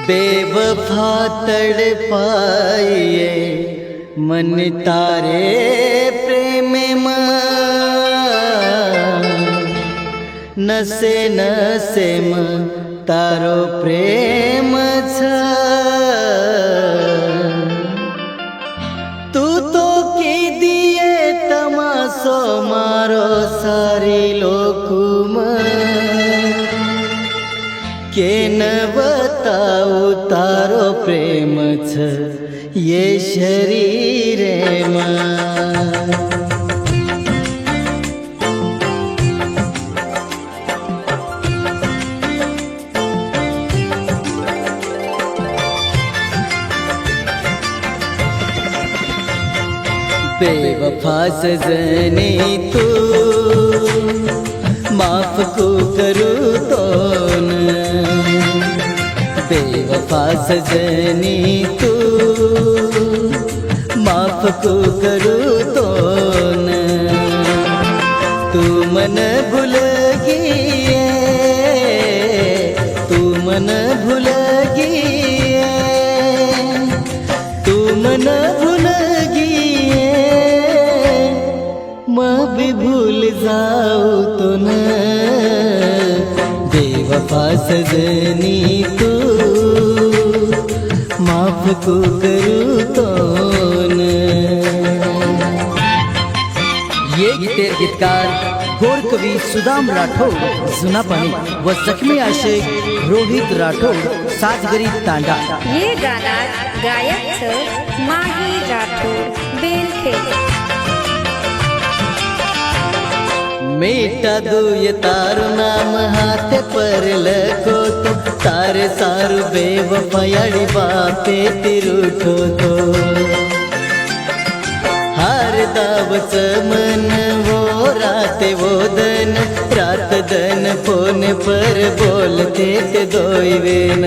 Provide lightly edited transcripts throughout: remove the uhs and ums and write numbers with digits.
बेवफा तड़पाइए मन तारे प्रेम नसे नसे तारो प्रेम तू तो की दिए तमासो मारो सारी लोकुम के न बताऊ तारो प्रेम ये शरीर बेवफा सजनी तू माफ को करूँ तो न बेवफा सजनी तू माफ को करूँ तो न तू मन भूल गई तू मन भूल गई तू मन भूल गई मैं भी भूल जाऊँ तो न बेवफा सजनी तू माफ को करूँ तो न। ये गीतेर गीतकार गोर कवी सुदाम राठोड जुना पाणी व जखमी आशिक रोहित राठोड सातगरी तांडा। ये गाना गायक छ माही राठोड बेलखेड। मेटा दुय तारो नाम हाथ पर लखो तो तारे सारू बेवफायाड़ी बापे तिरुठो तो हर दावच मन वो राते वो दन रात दन फोन पर बोलते ते दोई वेन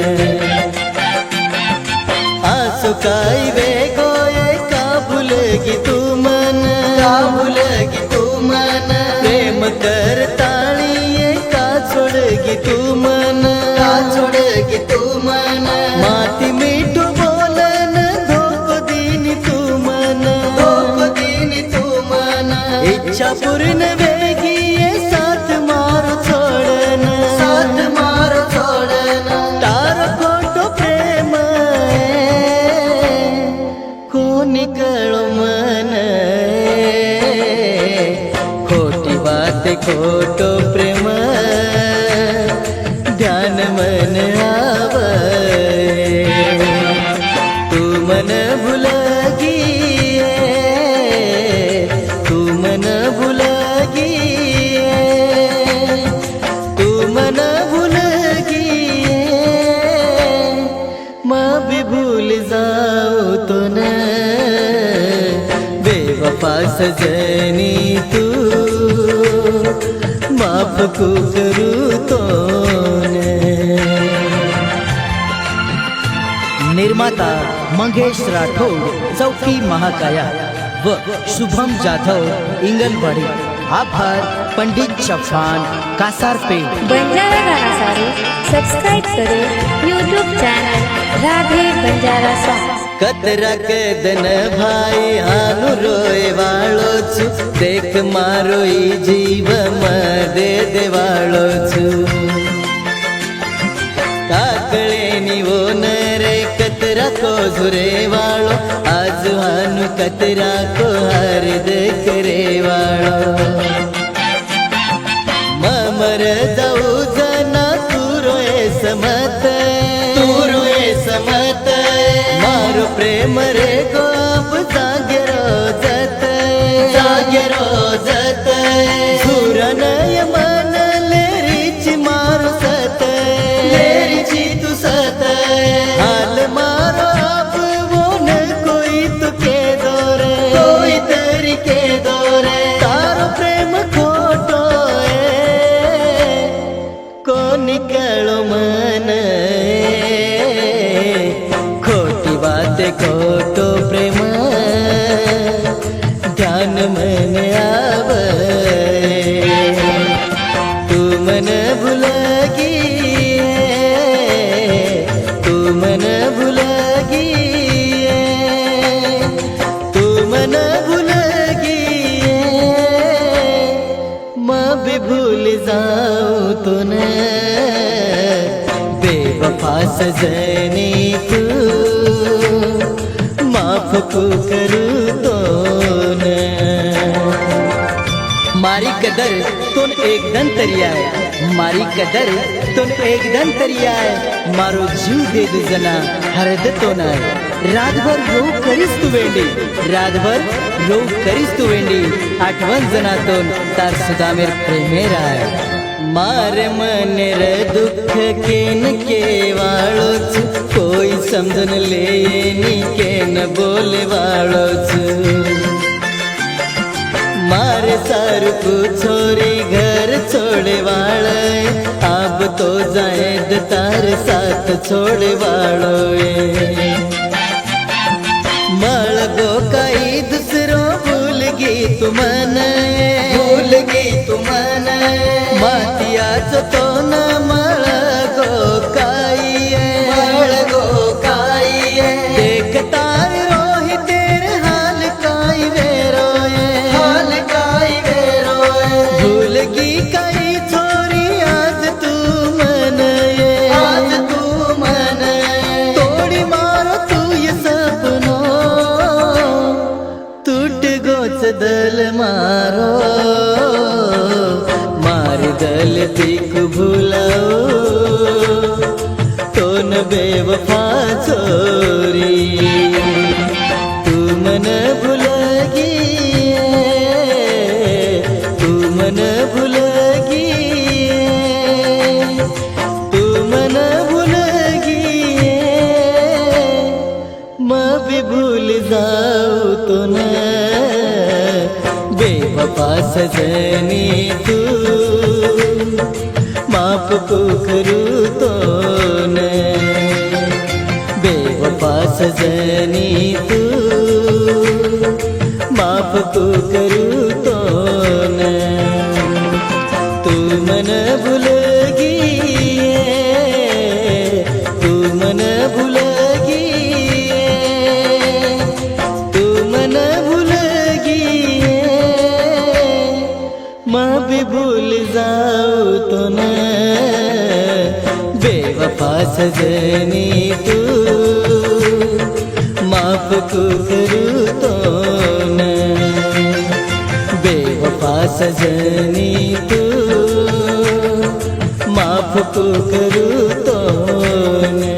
आंसू काई वे गोये का भूलगी तू मन का भूलगी तू मन प्रेम कर ताड़िए का छोड़गी तू मन का छोड़गी तू मन माती मीठू बोलन धोको दीनी तू मन धोको दीनी तू मन इच्छा पूर्ण वेगी ये साथ मारो छोड़न साथ मारो छोड़न तारो खोटो प्रेम को निकलो मन खोटी बात खोटो प्रेम ध्यान मन आवे तू मन भूल गई तू मन भूल गई तू मन भूल गई मैं भी भूल जाऊँ तो न बेवफा सजनी तू माफ को करूँ तो न। निर्माता मंगेश राठोड चौकी महाकाया व शुभम जाधव इंगलवाडी। आभार पंडित चौहान कासारपेट। बंजारा गाना सारू सब्सक्राइब करो YouTube channel Radhe Banjara song. कतरा कदन भाई आनु रोए वालो छु देख मारो ई जीव दे देवालो छु काकळे नीवो नरे कतरा को झुरे वालो आज हानु कतरा को हर दे करे वालो ममर जाऊ जना तू रोए समत मारो प्रेम रे गोप जागे रोजत सुरनय मन लेरीच मारो सत लेरीची तू सत हाल मारो अब वो न कोई तो के दोरे कोई तेरी के दोरे तारो प्रेम खोटो को निकलो मन खोटी बात खोटो प्रेम ध्यान मन आवे तू मन भूल गई तू मन जाऊ तो न बेवफा सजनी तू माफ को करू तो न मारी कदर तुन एकदम तरियाय मारी कदर तुन एकदम तरियाय मारो जीव दे दु जना हरद तो नाय रातभर रो करीस तू वेंडी रातभर रो करीस तू वेंडी आठवण जनातून तार सुदामेर प्रेमेराय मार मन र दुख केन केवाळोच कोई समजन लेनी केन बोले वाळोच मारे सारू को छोरी घर छोड़े वाले अब तो जाए तार साथ छोड़े वालो मल गो कई दूसरों भूल गई तुमने मातिया जो तो न मल गो काई देख तार रोही तेरे हाल काई वे भूल गई कई छोरी आज तू मन तोड़ी मारो तू ये सपनो टूट गोच दल मारो मार दल दिख भूलाओ तो न बेवफा छोरी तू मन भूलगी मन भूलगी तू मन भूलगी मैं भी भूल जाऊँ तो न बेवफा सजनी तू माफ को करूँ तो न बेवफा सजनी तू माफ को करूँ तो न मन भूलगी तू मन भूलगी तू मन भूलगी मैं भी भूल जाऊँ तो न बेवफा सजनी तू माफ को करूँ तो न बेवफा सजनी तू माफ को करूँ तो न